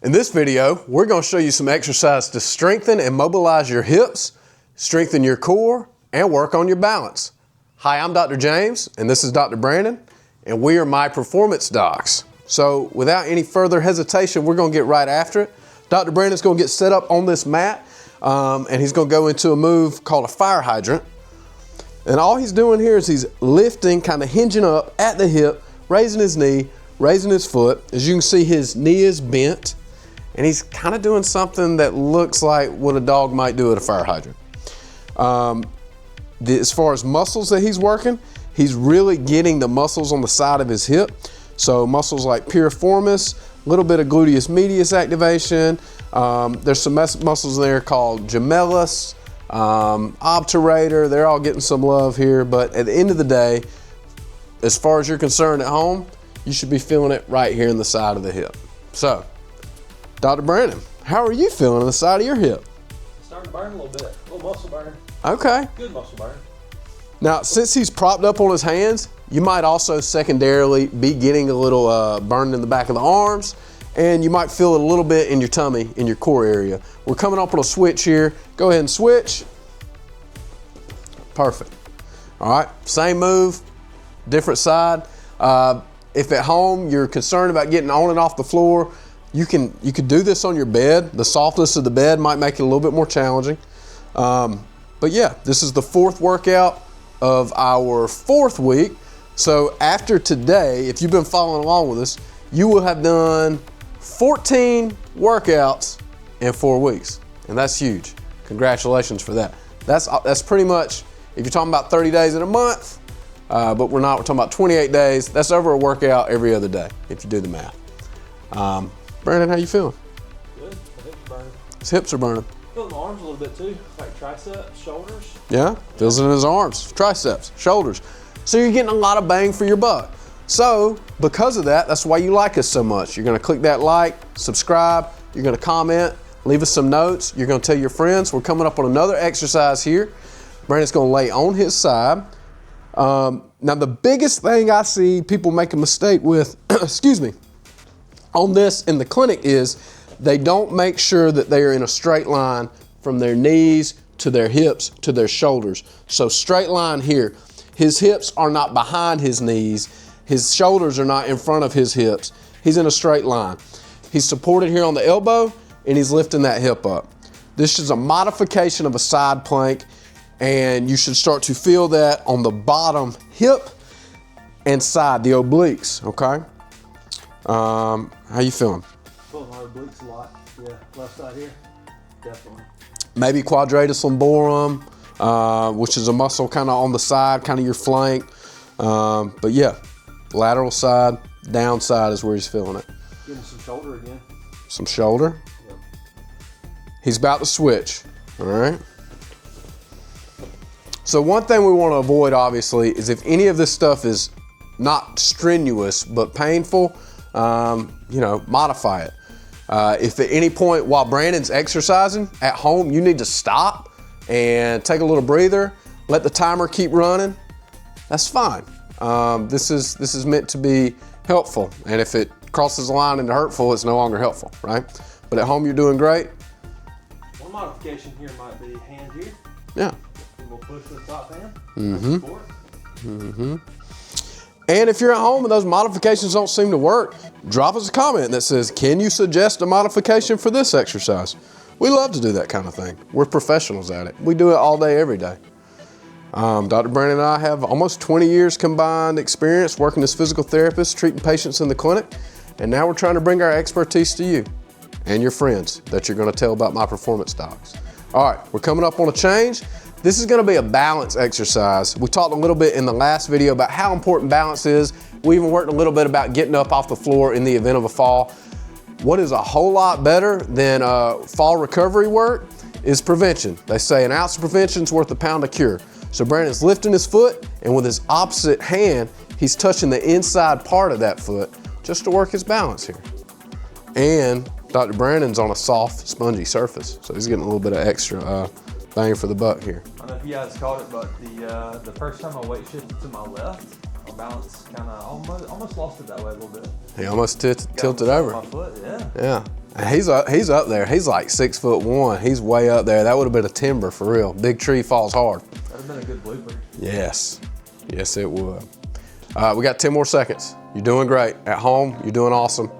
In this video, we're going to show you some exercise to strengthen and mobilize your hips, strengthen your core, and work on your balance. Hi, I'm Dr. James, and this is Dr. Brandon, and we are My Performance Docs. So without any further hesitation, we're going to get right after it. Dr. Brandon's going to get set up on this mat, and he's going to go into a move called a fire hydrant. And all he's doing here is he's lifting, kind of hinging up at the hip, raising his knee, raising his foot. As you can see, his knee is bent, and he's kind of doing something that looks like what a dog might do at a fire hydrant. As far as muscles that he's working, he's really getting the muscles on the side of his hip. So muscles like piriformis, a little bit of gluteus medius activation. There's some muscles in there called gemellus, obturator. They're all getting some love here, but at the end of the day, as far as you're concerned at home, you should be feeling it right here in the side of the hip. So, Dr. Brandon, how are you feeling on the side of your hip? Starting to burn a little bit, a little muscle burn. Okay. Good muscle burn. Now, since he's propped up on his hands, you might also secondarily be getting a little burn in the back of the arms, and you might feel it a little bit in your tummy, in your core area. We're coming up on a switch here. Go ahead and switch. Perfect. All right, same move, different side. If at home you're concerned about getting on and off the floor, you could do this on your bed. The softness of the bed might make it a little bit more challenging. But yeah, this is the fourth workout of our fourth week. So after today, if you've been following along with us, you will have done 14 workouts in 4 weeks. And that's huge. Congratulations for that. That's pretty much, if you're talking about 30 days in a month, but we're talking about 28 days, that's over a workout every other day, if you do the math. Brandon, how you feeling? Good, my hips are burning. His hips are burning. Feeling my arms a little bit too, like triceps, shoulders. Yeah, feels it in his arms, triceps, shoulders. So you're getting a lot of bang for your buck. So because of that, that's why you like us so much. You're gonna click that like, subscribe, you're gonna comment, leave us some notes, you're gonna tell your friends. We're coming up on another exercise here. Brandon's gonna lay on his side. Now the biggest thing I see people make a mistake with, excuse me, on this in the clinic is they don't make sure that they are in a straight line from their knees to their hips to their shoulders. So straight line here. His hips are not behind his knees. His shoulders are not in front of his hips. He's in a straight line. He's supported here on the elbow and he's lifting that hip up. This is a modification of a side plank, and you should start to feel that on the bottom hip and side, the obliques, okay? How you feeling? Feeling my obliques a lot. Yeah, left side here, definitely. Maybe quadratus lumborum, which is a muscle kind of on the side, kind of your flank. But yeah, lateral side, down side is where he's feeling it. Getting some shoulder again. Some shoulder? Yep. He's about to switch, all right? So one thing we want to avoid, obviously, is if any of this stuff is not strenuous but painful, modify it. If at any point while Brandon's exercising at home, you need to stop and take a little breather, let the timer keep running, that's fine. This is meant to be helpful, and if it crosses the line into hurtful, it's no longer helpful, right? But at home, you're doing great. One modification here might be hand here. Yeah. And we'll push the top hand. Mm-hmm. Mm-hmm. And if you're at home and those modifications don't seem to work, drop us a comment that says, can you suggest a modification for this exercise? We love to do that kind of thing. We're professionals at it. We do it all day, every day. Dr. Brandon and I have almost 20 years combined experience working as physical therapists, treating patients in the clinic. And now we're trying to bring our expertise to you and your friends that you're going to tell about My Performance Docs. All right, we're coming up on a change. This is going to be a balance exercise. We talked a little bit in the last video about how important balance is. We even worked a little bit about getting up off the floor in the event of a fall. What is a whole lot better than fall recovery work is prevention. They say an ounce of prevention is worth a pound of cure. So Brandon's lifting his foot, and with his opposite hand, he's touching the inside part of that foot just to work his balance here. And Dr. Brandon's on a soft, spongy surface, so he's getting a little bit of extra bang for the buck here. I don't know if you guys caught it, but the first time my weight shifted to my left, my balance kind of almost lost it that way a little bit. He almost tilted over. My foot, yeah. Yeah, And he's up there. He's like 6'1". He's way up there. That would have been a timber for real. Big tree falls hard. That'd have been a good blooper. Yes. Yes, it would. We got 10 more seconds. You're doing great. At home, you're doing awesome.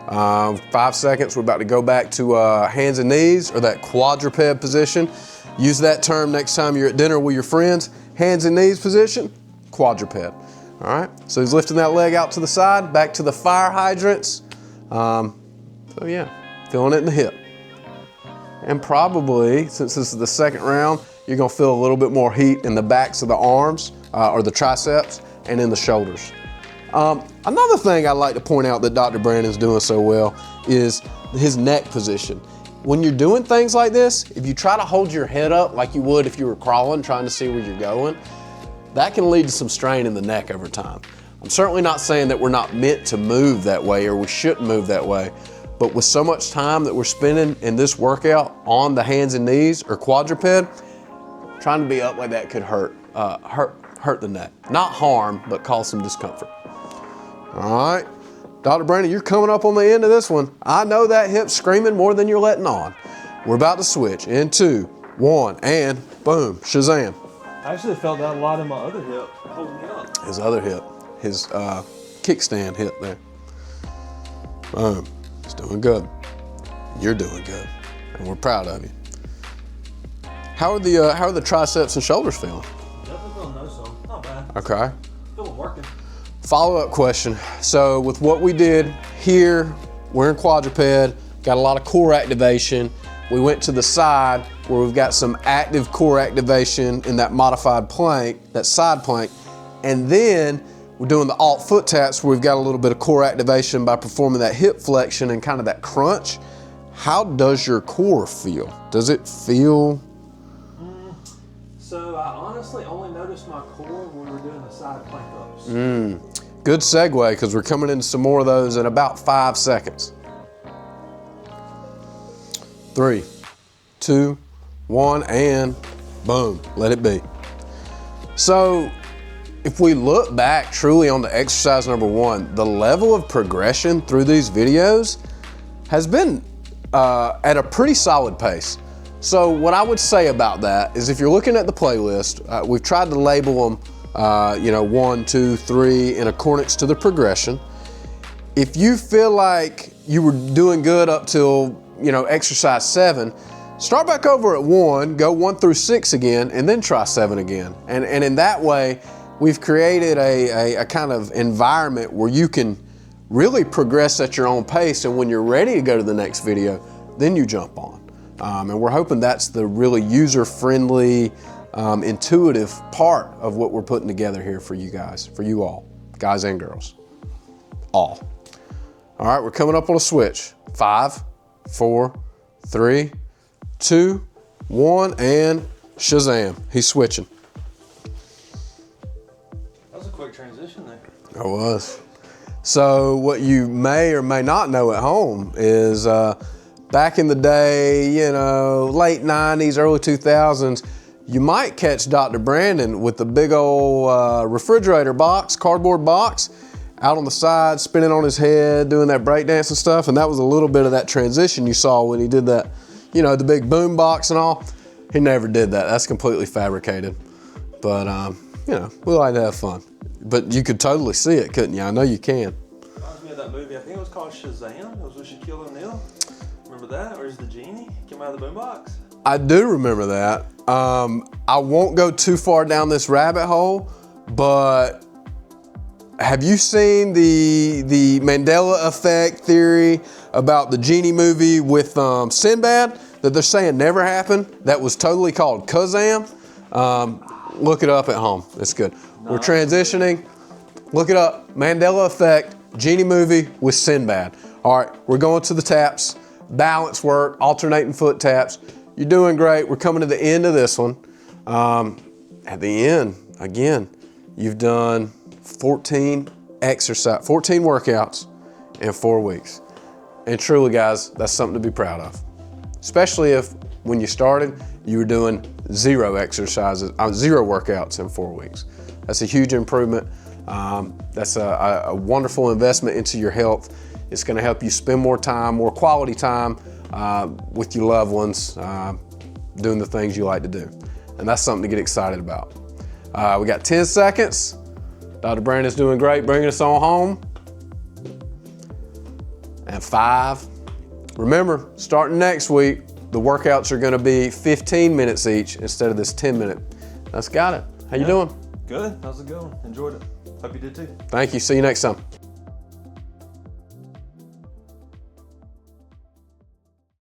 5 seconds, we're about to go back to hands and knees, or that quadruped position. Use that term next time you're at dinner with your friends. Hands and knees position, quadruped. All right, so he's lifting that leg out to the side, back to the fire hydrants. So yeah, feeling it in the hip. And probably, since this is the second round, you're gonna feel a little bit more heat in the backs of the arms, or the triceps, and in the shoulders. Another thing I'd like to point out that Dr. Brandon's doing so well is his neck position. When you're doing things like this, if you try to hold your head up like you would if you were crawling, trying to see where you're going, that can lead to some strain in the neck over time. I'm certainly not saying that we're not meant to move that way or we shouldn't move that way, but with so much time that we're spending in this workout on the hands and knees or quadruped, trying to be up like that could hurt the neck. Not harm, but cause some discomfort. All right, Dr. Brandon, you're coming up on the end of this one. I know that hip's screaming more than you're letting on. We're about to switch in 2, 1, and boom, Shazam. I actually felt that a lot in my other hip, holding me up. His other hip, his kickstand hip there. Boom, he's doing good. You're doing good, and we're proud of you. How are the triceps and shoulders feeling? Definitely feeling no some, not bad. Okay. Feeling working. Follow-up question. So with what we did here, we're in quadruped, got a lot of core activation. We went to the side where we've got some active core activation in that modified plank, that side plank. And then we're doing the alt foot taps where we've got a little bit of core activation by performing that hip flexion and kind of that crunch. How does your core feel? Does it feel? So I honestly only noticed my core when we were doing the side plank ups. Good segue, because we're coming into some more of those in about 5 seconds. 3, 2, 1, and boom, let it be. So if we look back truly on the exercise number 1, the level of progression through these videos has been at a pretty solid pace. So what I would say about that is if you're looking at the playlist, we've tried to label them 1, 2, 3 in accordance to the progression. If you feel like you were doing good up till exercise 7, start back over at 1, go 1 through 6 again, and then try 7 again. And in that way, we've created a kind of environment where you can really progress at your own pace, and when you're ready to go to the next video, then you jump on. And we're hoping that's the really user-friendly, intuitive part of what we're putting together here for you guys, for you all, guys and girls, all. All right, we're coming up on a switch. 5, 4, 3, 2, 1, and Shazam. He's switching. That was a quick transition there. It was. So what you may or may not know at home is back in the day, late 90s, early 2000s, you might catch Dr. Brandon with the big old refrigerator box, cardboard box, out on the side, spinning on his head, doing that breakdance and stuff. And that was a little bit of that transition you saw when he did that, the big boom box and all. He never did that. That's completely fabricated. But, we like to have fun. But you could totally see it, couldn't you? I know you can. Reminds me of that movie, I think it was called Shazam. It was with Shaquille O'Neal. Remember that? Where's the genie? Came out of the boombox. I do remember that. I won't go too far down this rabbit hole, but have you seen the Mandela effect theory about the genie movie with Sinbad that they're saying never happened? That was totally called Kazam. Look it up at home. It's good. We're transitioning. Look it up. Mandela effect, genie movie with Sinbad. All right, we're going to the taps. Balance work, alternating foot taps. You're doing great. We're coming to the end of this one. At the end, again, you've done 14 workouts in 4 weeks. And truly, guys, that's something to be proud of. Especially if when you started, you were doing 0 workouts in 4 weeks. That's a huge improvement. That's a wonderful investment into your health. It's going to help you spend more time, more quality time with your loved ones, doing the things you like to do. And that's something to get excited about. We got 10 seconds. Dr. Brandon's doing great, bringing us on home. And 5. Remember, starting next week, the workouts are going to be 15 minutes each instead of this 10-minute. That's got it. How you doing? Good. How's it going? Enjoyed it. Hope you did too. Thank you. See you next time.